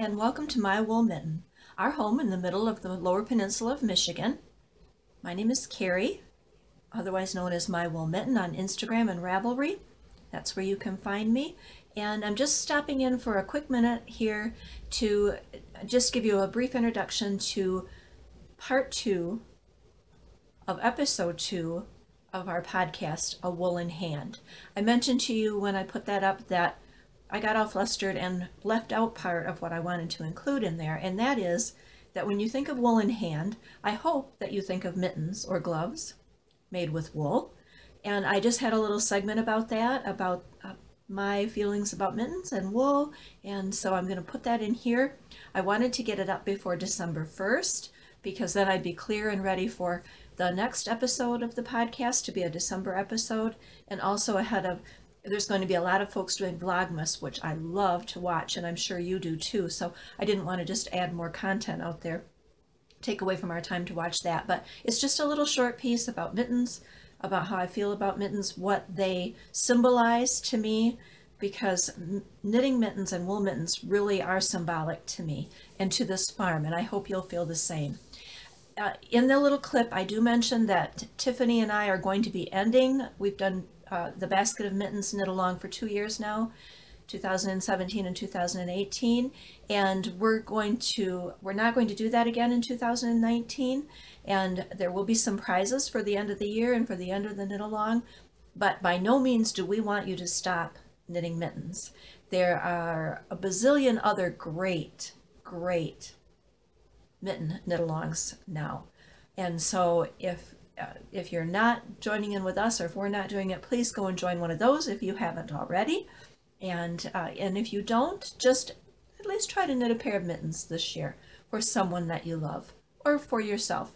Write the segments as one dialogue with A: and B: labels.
A: and welcome to my wool mitten, our home in the middle of the Lower Peninsula of Michigan. My name is Carrie, otherwise known as My Wool Mitten on Instagram and Ravelry. That's where you can find me. And I'm just stopping in for a quick minute here to just give you a brief introduction to part 2 of episode 2 of our podcast, A Wool in Hand. I mentioned to you when I put that up that I got all flustered and left out part of what I wanted to include in there, and that is that when you think of wool in hand, I hope that you think of mittens or gloves made with wool. And I just had a little segment about that, about my feelings about mittens and wool, and so I'm going to put that in here. I wanted to get it up before December 1st because then I'd be clear and ready for the next episode of the podcast to be a December episode, and also ahead of there's going to be a lot of folks doing Vlogmas, which I love to watch, and I'm sure you do too. So I didn't want to just add more content out there, take away from our time to watch that. But it's just a little short piece about mittens, about how I feel about mittens, what they symbolize to me, because knitting mittens and wool mittens really are symbolic to me and to this farm, and I hope you'll feel the same. In the little clip, I do mention that Tiffany and I are going to be ending. We've done the Basket of Mittens knit along for 2 years now, 2017 and 2018, and we're not going to do that again in 2019, and there will be some prizes for the end of the year and for the end of the knit along, but by no means do we want you to stop knitting mittens. There are a bazillion other great mitten knit alongs now, and so if you're not joining in with us, or if we're not doing it, please go and join one of those if you haven't already. And if you don't, just at least try to knit a pair of mittens this year for someone that you love, or for yourself.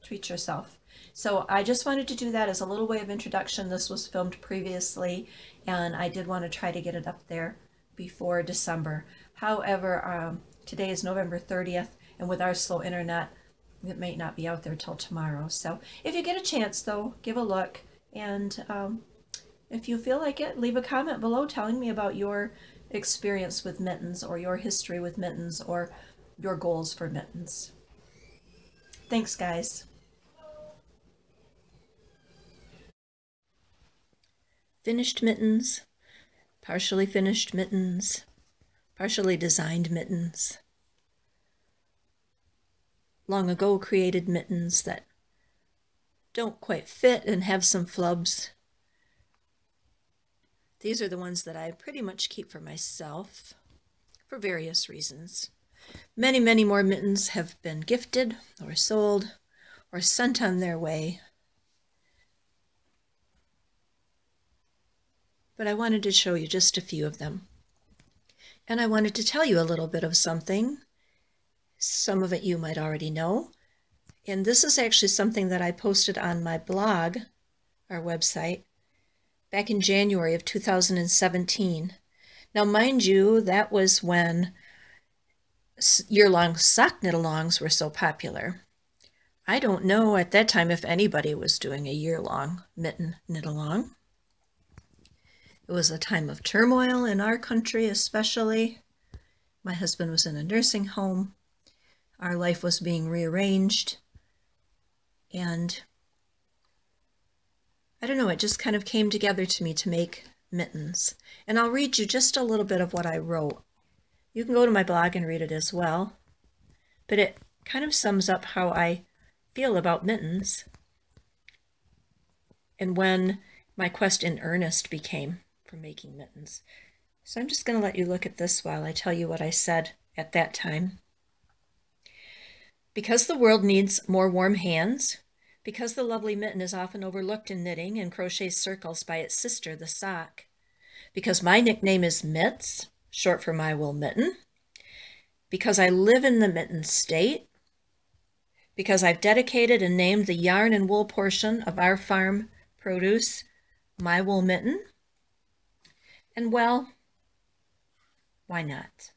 A: Treat yourself. So I just wanted to do that as a little way of introduction. This was filmed previously, and I did want to try to get it up there before December. However, today is November 30th, and with our slow internet, it may not be out there till tomorrow. So if you get a chance though, give a look, and if you feel like it, leave a comment below telling me about your experience with mittens, or your history with mittens, or your goals for mittens. Thanks, guys. Finished mittens, partially finished mittens, partially designed mittens, long ago created mittens that don't quite fit and have some flubs. These are the ones that I pretty much keep for myself for various reasons. Many, many more mittens have been gifted or sold or sent on their way. But I wanted to show you just a few of them. And I wanted to tell you a little bit of something. Some of it you might already know. And this is actually something that I posted on my blog, our website, back in January of 2017. Now, mind you, that was when year-long sock knit-alongs were so popular. I don't know at that time if anybody was doing a year-long mitten knit-along. It was a time of turmoil in our country especially. My husband was in a nursing home. Our life was being rearranged, and I don't know, it just kind of came together to me to make mittens. And I'll read you just a little bit of what I wrote. You can go to my blog and read it as well, but it kind of sums up how I feel about mittens and when my quest in earnest became for making mittens. So I'm just going to let you look at this while I tell you what I said at that time. Because the world needs more warm hands, because the lovely mitten is often overlooked in knitting and crochet circles by its sister, the sock, because my nickname is Mitts, short for My Wool Mitten, because I live in the Mitten state, because I've dedicated and named the yarn and wool portion of our farm produce My Wool Mitten, and well, why not?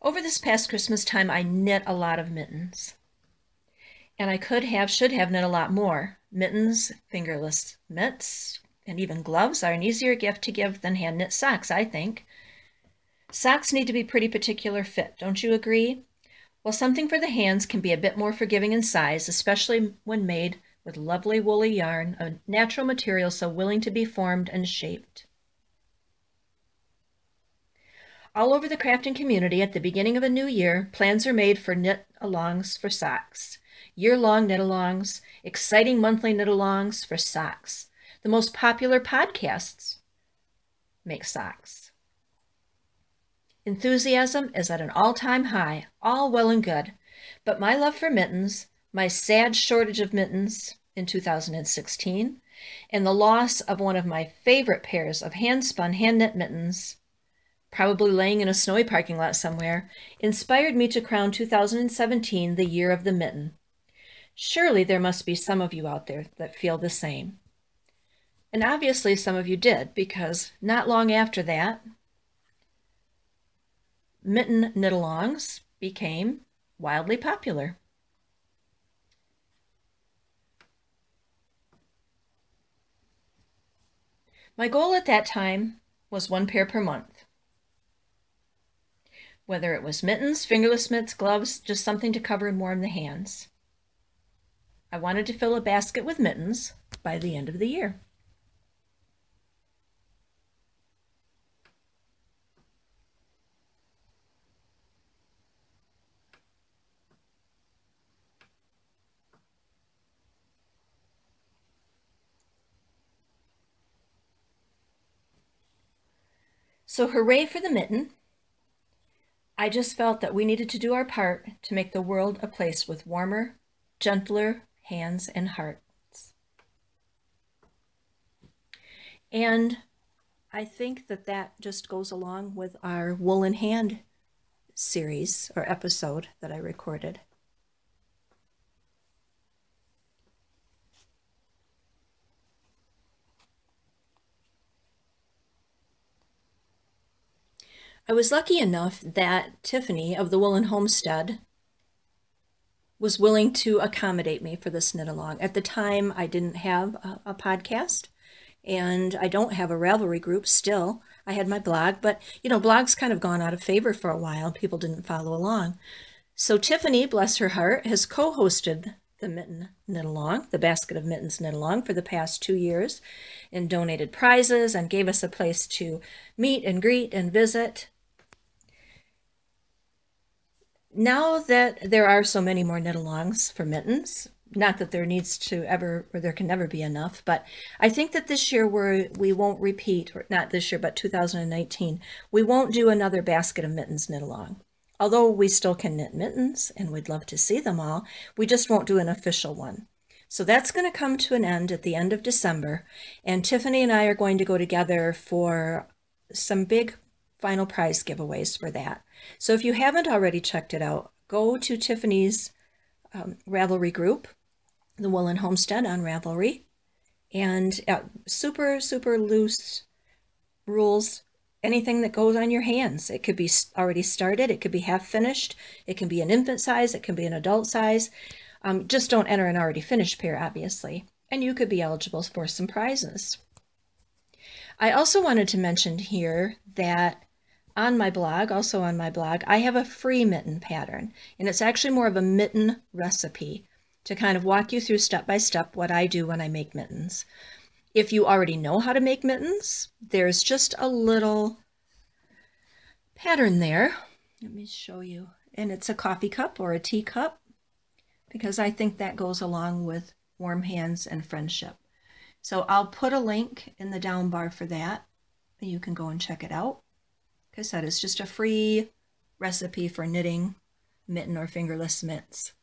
A: Over this past Christmas time, I knit a lot of mittens. And I should have knit a lot more. Mittens, fingerless mitts, and even gloves are an easier gift to give than hand-knit socks, I think. Socks need to be pretty particular fit, don't you agree? Well, something for the hands can be a bit more forgiving in size, especially when made with lovely woolly yarn, a natural material so willing to be formed and shaped. All over the crafting community at the beginning of a new year, plans are made for knit-alongs for socks. Year-long knit-alongs, exciting monthly knit-alongs for socks. The most popular podcasts make socks. Enthusiasm is at an all-time high, all well and good. But my love for mittens, my sad shortage of mittens in 2016, and the loss of one of my favorite pairs of hand-spun, hand-knit mittens, probably laying in a snowy parking lot somewhere, inspired me to crown 2017 the year of the mitten. Surely there must be some of you out there that feel the same. And obviously some of you did, because not long after that, mitten knit-alongs became wildly popular. My goal at that time was 1 pair per month. Whether it was mittens, fingerless mitts, gloves, just something to cover and warm the hands. I wanted to fill a basket with mittens by the end of the year. So hooray for the mitten. I just felt that we needed to do our part to make the world a place with warmer, gentler hands and hearts. And I think that that just goes along with our Woolen Hand series or episode that I recorded. I was lucky enough that Tiffany of the Woolen Homestead was willing to accommodate me for this knit-along. At the time, I didn't have a podcast, and I don't have a Ravelry group still. I had my blog, but you know, blog's kind of gone out of favor for a while. People didn't follow along. So Tiffany, bless her heart, has co-hosted the Mitten Knit-Along, the Basket of Mittens Knit-Along, for the past 2 years, and donated prizes and gave us a place to meet and greet and visit. Now that there are so many more knit-alongs for mittens, not that there needs to ever, or there can never be enough, but I think that this year we won't repeat, or not this year, but 2019, we won't do another Basket of Mittens knit-along. Although we still can knit mittens, and we'd love to see them all, we just won't do an official one. So that's going to come to an end at the end of December, and Tiffany and I are going to go together for some big final prize giveaways for that. So if you haven't already checked it out, go to Tiffany's Ravelry group, the Woolen Homestead on Ravelry, and super, super loose rules. Anything that goes on your hands. It could be already started, it could be half finished, it can be an infant size, it can be an adult size. Just don't enter an already finished pair, obviously. And you could be eligible for some prizes. I also wanted to mention here that on my blog, I have a free mitten pattern, and it's actually more of a mitten recipe to kind of walk you through step by step what I do when I make mittens. If you already know how to make mittens, there's just a little pattern there. Let me show you. And it's a coffee cup or a tea cup, because I think that goes along with warm hands and friendship. So I'll put a link in the down bar for that, and you can go and check it out. Like I said, it's just a free recipe for knitting mitten or fingerless mitts.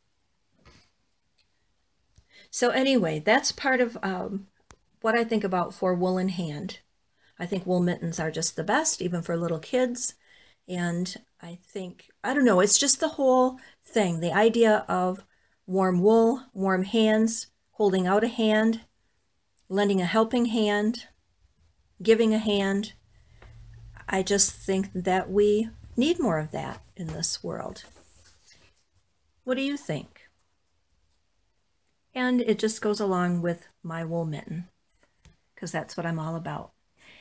A: So anyway, that's part of what I think about for woolen hand. I think wool mittens are just the best, even for little kids. And I think, I don't know, it's just the whole thing. The idea of warm wool, warm hands, holding out a hand, lending a helping hand, giving a hand. I just think that we need more of that in this world. What do you think? And it just goes along with my wool mitten, because that's what I'm all about.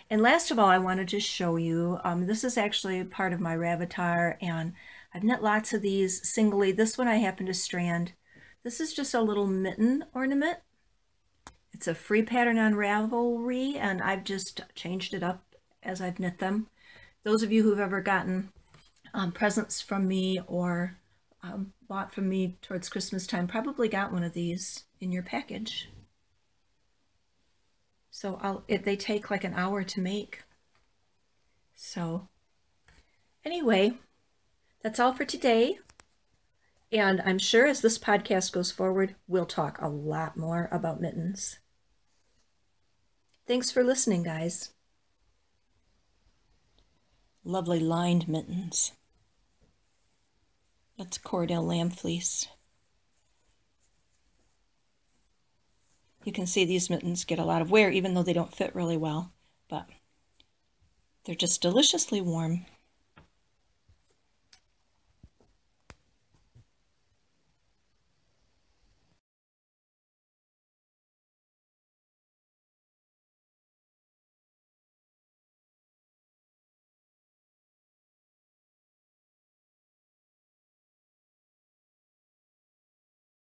A: And last of all, I want to just show you, this is actually part of my Ravitar, and I've knit lots of these singly. This one I happen to strand. This is just a little mitten ornament. It's a free pattern on Ravelry, and I've just changed it up as I've knit them. Those of you who've ever gotten presents from me or bought from me towards Christmas time probably got one of these in your package. So they take like an hour to make. So anyway, that's all for today. And I'm sure as this podcast goes forward, we'll talk a lot more about mittens. Thanks for listening, guys. Lovely lined mittens. That's Cordell lamb fleece. You can see these mittens get a lot of wear even though they don't fit really well, but they're just deliciously warm.